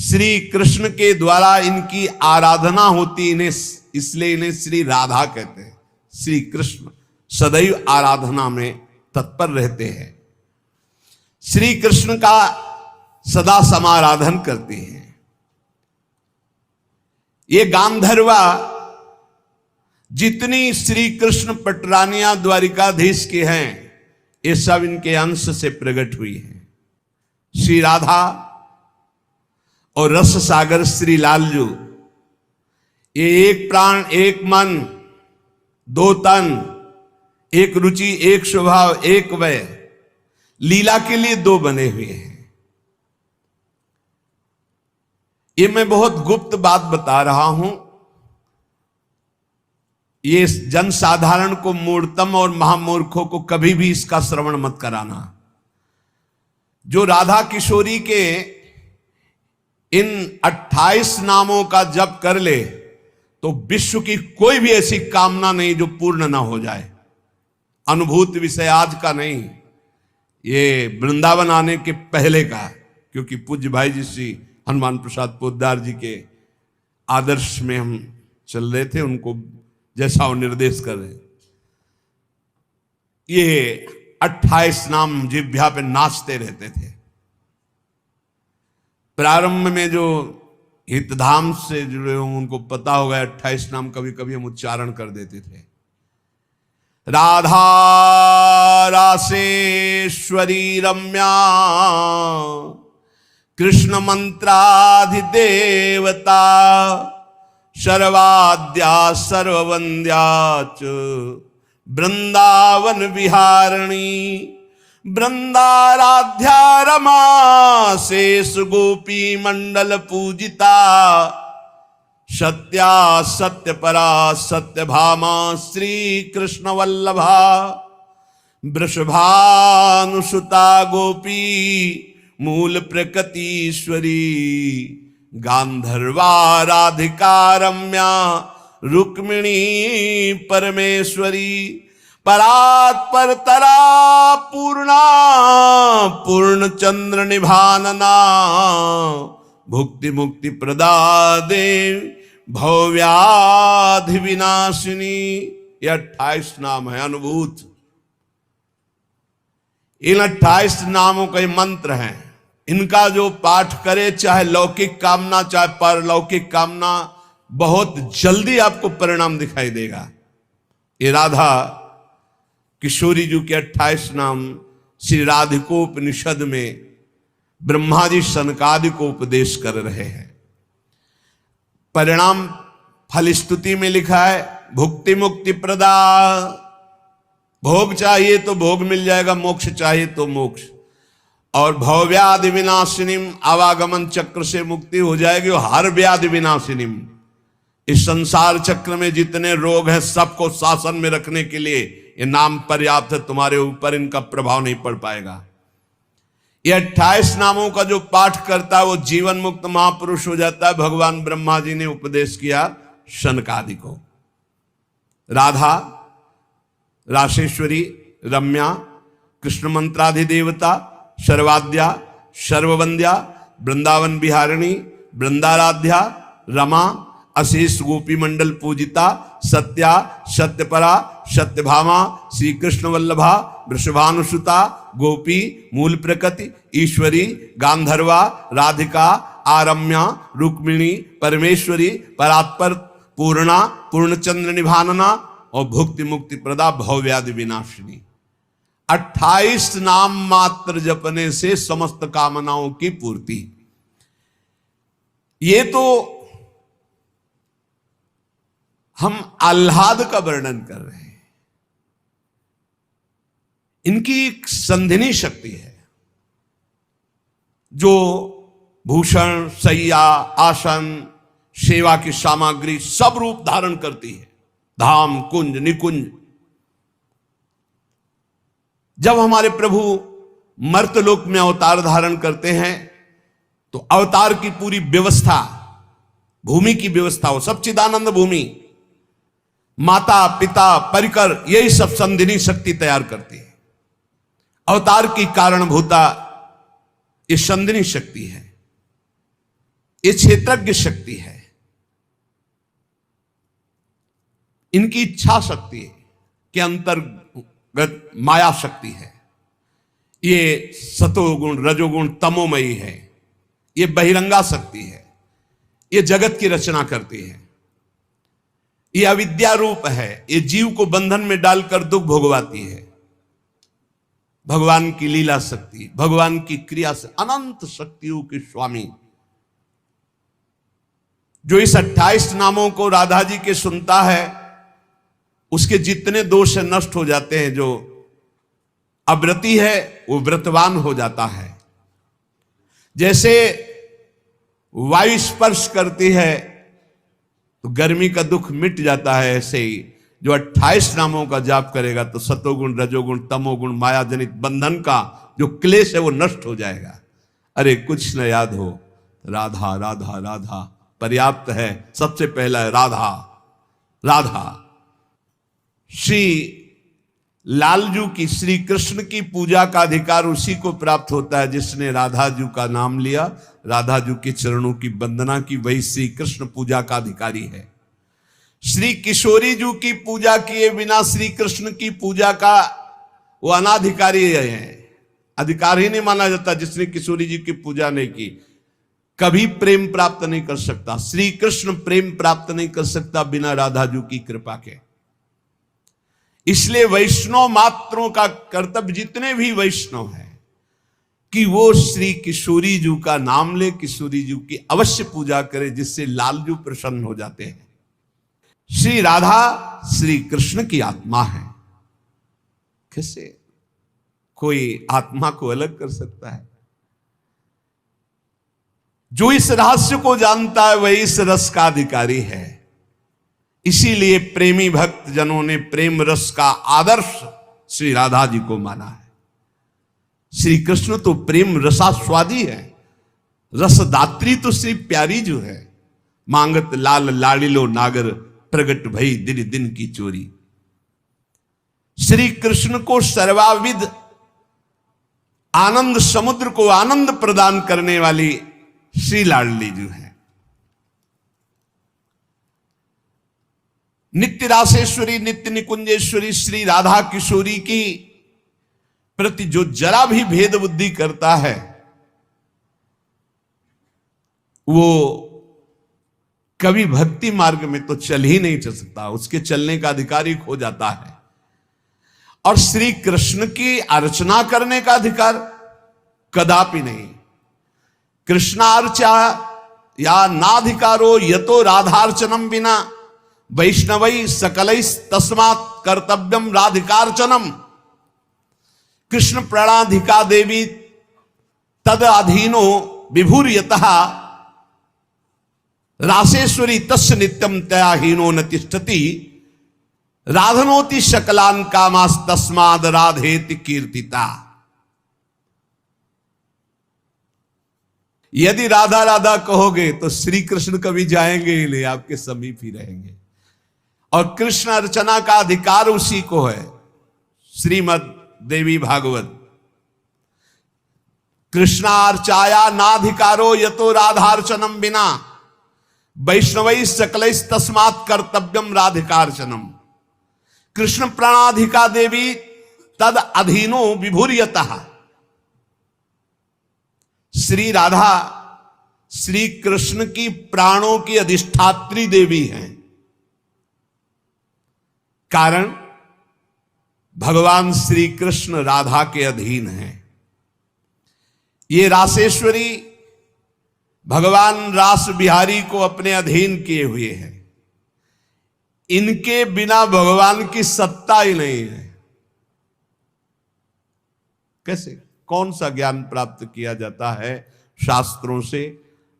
श्री कृष्ण के द्वारा इनकी आराधना होती, इन्हें इसलिए इन्हें श्री राधा कहते हैं। श्री कृष्ण सदैव आराधना में तत्पर रहते हैं, श्री कृष्ण का सदा समाराधन करते हैं। ये गांधर्वा जितनी श्री कृष्ण पटरानिया द्वारिकाधीश के हैं, ये सब इनके अंश से प्रकट हुई हैं। श्री राधा और रस सागर श्री लालजू, ये एक प्राण एक मन दो तन, एक रुचि एक स्वभाव एक वय, लीला के लिए दो बने हुए हैं। ये मैं बहुत गुप्त बात बता रहा हूं, ये जनसाधारण को, मूर्तम और महामूर्खों को कभी भी इसका श्रवण मत कराना। जो राधा किशोरी के इन 28 नामों का जप कर ले तो विश्व की कोई भी ऐसी कामना नहीं जो पूर्ण ना हो जाए। अनुभूत विषय आज का नहीं, ये वृंदावन आने के पहले का, क्योंकि पूज्य भाई जी श्री हनुमान प्रसाद पोद्दार जी के आदर्श में हम चल रहे थे, उनको जैसा वो निर्देश कर रहे। ये 28 नाम जिह्वा पे नाचते रहते थे। प्रारंभ में जो हितधाम से जुड़े हों उनको पता होगा 28 नाम कभी कभी हम उच्चारण कर देते थे। राधा रासेश्वरी रम्या कृष्ण मंत्राधिदेवता सर्वाद्या सर्ववंद्या च वृंदावन विहारिणी वृंदाराध्या रमा शेष गोपी मंडल पूजिता सत्या सत्य परा सत्य भामा श्री कृष्ण वल्लभा वृषभानुसुता गोपी मूल प्रकृतीश्वरी गांधर्वा राधिका रम्या रुक्मिणी परमेश्वरी परात्पर तरा पूर्णा पूर्ण चंद्र निभानना भुक्ति मुक्ति प्रदा देव भव्याधि विनाशिनी। ये 28 नाम है अनुभूत। इन 28 नामों का मंत्र है। इनका जो पाठ करे, चाहे लौकिक कामना चाहे परलौकिक कामना, बहुत जल्दी आपको परिणाम दिखाई देगा। ये राधा किशोरी जी के 28 नाम श्री राधिकोपनिषद में ब्रह्मा जी सनकादि को उपदेश कर रहे हैं। परिणाम फल स्तुति में लिखा है भुक्ति मुक्ति प्रदा। भोग चाहिए तो भोग मिल जाएगा, मोक्ष चाहिए तो मोक्ष। और भवव्याधि विनाशिनीम, आवागमन चक्र से मुक्ति हो जाएगी। और हर व्याधि विनाशिनीम, इस संसार चक्र में जितने रोग हैं सबको शासन में रखने के लिए ये नाम पर्याप्त है। तुम्हारे ऊपर इनका प्रभाव नहीं पड़ पाएगा। ये 28 नामों का जो पाठ करता है वो जीवन मुक्त महापुरुष हो जाता है। भगवान ब्रह्मा जी ने उपदेश किया शनकादि को। राधा रासेश्वरी रम्या कृष्ण मंत्राधिदेवता सर्वाद्या सर्ववंद्या वृंदावन विहारिणी वृंदाराध्या रमा अशेष गोपी मंडल पूजिता सत्या सत्यपरा सत्यभामा श्री कृष्ण वल्लभा वृषभानुसुता गोपी मूल प्रकृति ईश्वरी गांधर्वा राधिका आरम्या रुक्मिणी परमेश्वरी परात्पर पूर्णा पूर्णचंद्र निभानना और भुक्ति मुक्ति प्रदा भवव्याधि विनाशिनी। 28 नाम मात्र जपने से समस्त कामनाओं की पूर्ति। ये तो हम आह्लाद का वर्णन कर रहे हैं। इनकी एक संधिनी शक्ति है जो भूषण शैया आसन सेवा की सामग्री सब रूप धारण करती है। धाम कुंज निकुंज। जब हमारे प्रभु मर्तलोक में अवतार धारण करते हैं तो अवतार की पूरी व्यवस्था, भूमि की व्यवस्था हो, सब चिदानंद भूमि, माता पिता परिकर, यही सब संधिनी शक्ति तैयार करती है। अवतार की कारणभूता ये संधिनी शक्ति है। ये क्षेत्रज्ञ शक्ति है, इनकी इच्छा शक्ति के अंतर्गत माया शक्ति है। ये सतोगुण रजोगुण तमोमयी है, ये बहिरंगा शक्ति है, ये जगत की रचना करती है। ये अविद्या रूप है, ये जीव को बंधन में डालकर दुख भोगवाती है। भगवान की लीला शक्ति, भगवान की क्रिया से अनंत शक्तियों के स्वामी, जो इस 28 नामों को राधा जी के सुनता है, उसके जितने दोष नष्ट हो जाते हैं। जो अव्रती है वो व्रतवान हो जाता है। जैसे वायु स्पर्श करती है तो गर्मी का दुख मिट जाता है, ऐसे ही जो 28 नामों का जाप करेगा तो सतोगुण रजोगुण तमोगुण माया जनित बंधन का जो क्लेश है वो नष्ट हो जाएगा। अरे कुछ न याद हो, राधा राधा राधा पर्याप्त है। सबसे पहला है राधा राधा। श्री लालजू की, श्री कृष्ण की पूजा का अधिकार उसी को प्राप्त होता है जिसने राधा जू का नाम लिया, राधा जू के चरणों की वंदना की, वही श्री कृष्ण पूजा का अधिकारी है। श्री किशोरी जू की पूजा किए बिना श्री कृष्ण की पूजा का वो अनाधिकारी है, अधिकार ही नहीं माना जाता। जिसने किशोरी जी की पूजा नहीं की कभी प्रेम प्राप्त नहीं कर सकता। श्री कृष्ण प्रेम प्राप्त नहीं कर सकता बिना राधा जू की कृपा के। इसलिए वैष्णव मात्रों का कर्तव्य, जितने भी वैष्णव हैं, कि वो श्री किशोरी जू का नाम ले, किशोरी जू की अवश्य पूजा करे, जिससे लालजू प्रसन्न हो जाते हैं। श्री राधा श्री कृष्ण की आत्मा है। कैसे कोई आत्मा को अलग कर सकता है? जो इस रहस्य को जानता है वही इस रस का अधिकारी है। इसीलिए प्रेमी भक्त जनों ने प्रेम रस का आदर्श श्री राधा जी को माना है। श्री कृष्ण तो प्रेम रसास्वादी है, रसदात्री तो श्री प्यारी जो है। मांगत लाल लाड़िलो नागर, प्रगट भई दिन दिन की चोरी। श्री कृष्ण को सर्वाविद आनंद समुद्र को आनंद प्रदान करने वाली श्री लाडली जो है। नित्य रासेश्वरी नित्य निकुंजेश्वरी श्री राधा किशोरी की प्रति जो जरा भी भेद बुद्धि करता है वो कभी भक्ति मार्ग में तो चल ही नहीं चल सकता, उसके चलने का अधिकार ही खो जाता है। और श्री कृष्ण की अर्चना करने का अधिकार कदापि नहीं। कृष्णार्चा या नाधिकारो यतो राधार्चनम बिना वैष्णवै सकलै तस्मात् कर्तव्यम राधिकार्चनम। कृष्ण प्रणाधिका देवी तद अधीनो विभूर्यतः रासेश्वरी तस्य नित्यम तया हीनो न तिष्ठति। राधनोति शकलान कामास तस्माद राधेति कीर्तिता। यदि राधा राधा कहोगे तो श्री कृष्ण कभी जाएंगे ही नहीं, आपके समीप ही रहेंगे। और कृष्ण अर्चना का अधिकार उसी को है। श्रीमद देवी भागवत, कृष्णार्चाया नाधिकारो यतो राधार्चनम बिना वैष्णवै सकलै तस्मात् कर्तव्यम राधिकार्चनम। कृष्ण प्रणाधिका देवी तद अधीनो विभूर्यतः। श्री राधा श्री कृष्ण की प्राणों की अधिष्ठात्री देवी हैं। कारण भगवान श्री कृष्ण राधा के अधीन हैं। ये रासेश्वरी भगवान रास बिहारी को अपने अधीन किए हुए हैं। इनके बिना भगवान की सत्ता ही नहीं है। कैसे, कौन सा ज्ञान प्राप्त किया जाता है शास्त्रों से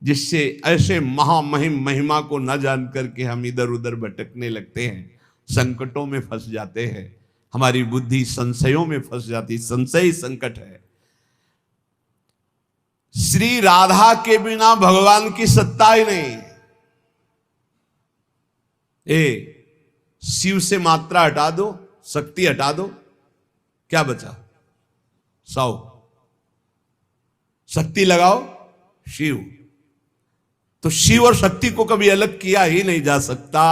जिससे ऐसे महामहिम महिमा को न जान करके हम इधर उधर भटकने लगते हैं, संकटों में फंस जाते हैं, हमारी बुद्धि संशयों में फंस जाती। संशय ही संकट है। श्री राधा के बिना भगवान की सत्ता ही नहीं। शिव से मात्रा हटा दो, शक्ति हटा दो, क्या बचा? 100। शक्ति लगाओ शिव, तो शिव और शक्ति को कभी अलग किया ही नहीं जा सकता।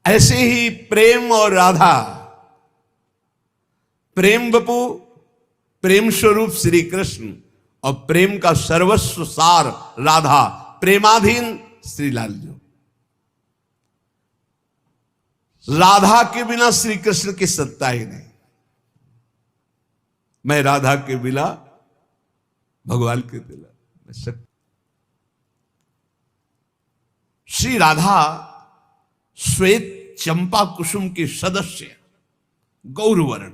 ऐसे ही प्रेम और राधा, प्रेम बपू, प्रेम स्वरूप श्री कृष्ण और प्रेम का सर्वस्व सार राधा, प्रेमाधीन श्री लालजू। राधा के बिना श्री कृष्ण की सत्ता ही नहीं। मैं राधा के बिना भगवान के बिना। श्री राधा श्वेत चंपा कुसुम के सदस्य, गौरवर्ण,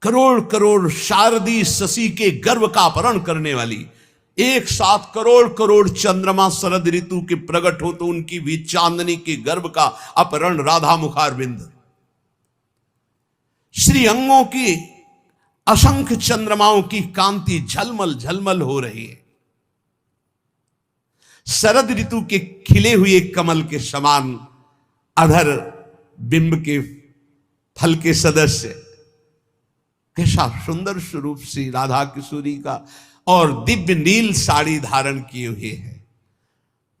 करोड़ करोड़ शारदी शशि के गर्भ का अपहरण करने वाली, एक साथ करोड़ करोड़ चंद्रमा शरद ऋतु के प्रकट हो तो उनकी भी चांदनी के गर्भ का अपहरण राधा मुखारविंद। श्री अंगों की असंख्य चंद्रमाओं की कांति झलमल झलमल हो रही है। शरद ऋतु के खिले हुए कमल के समान अधर बिंब के फल के सदस्य, कैसा सुंदर स्वरूप श्री राधा किशोरी का। और दिव्य नील साड़ी धारण किए हुए है,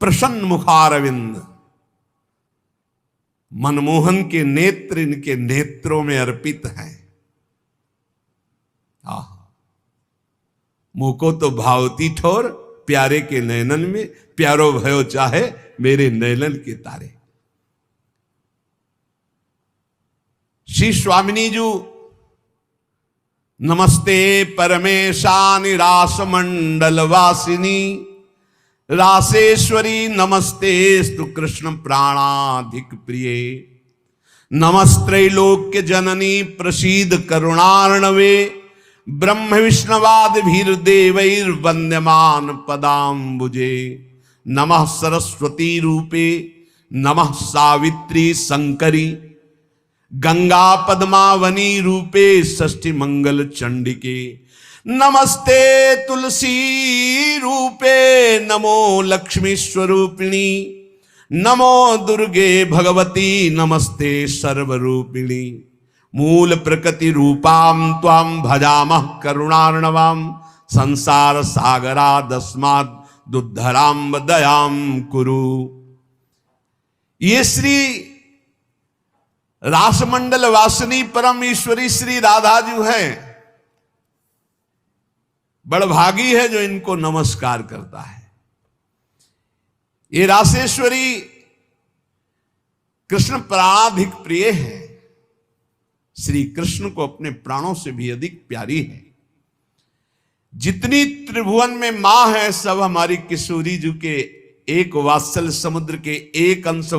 प्रसन्न मुखारविंद, मनमोहन के नेत्र इनके नेत्रों में अर्पित हैं। मुंह को तो भावती ठोर, प्यारे के नयनन में प्यारो भयो चाहे मेरे नयनन के तारे। श्री स्वामिनी जी नमस्ते परमेशानि रास मंडल वासिनी, रासेश्वरी नमस्ते स्तु कृष्ण प्राणाधिक प्रिय, नमस्त्रैलोक्य जननी प्रसीद करुणार्णवे, ब्रह्म विष्णवाद भीर देवैर वंद्यमान पदाम्बुजे, नमः सरस्वती रूपे नमः सावित्री शंकरी, गंगा पद्मावनी रूपे षष्ठी मंगल चंडिके, नमस्ते तुलसी रूपे नमो लक्ष्मी स्वरूपिणी, नमो दुर्गे भगवती नमस्ते सर्वरूपिणी, मूल प्रकृति रूपाम त्वाम भजामः करुणार्णवाम, संसार सागरादस्माद् दुद्धराम दयाम कुरु। ये श्री रासमंडल वासिनी परम ईश्वरी श्री राधा जी है। बड़भागी है जो इनको नमस्कार करता है। ये रासेश्वरी कृष्ण प्राणाधिक प्रिय है, श्री कृष्ण को अपने प्राणों से भी अधिक प्यारी है। जितनी त्रिभुवन में मां है सब हमारी किशोरी जी के एक वात्सल समुद्र के एक अंश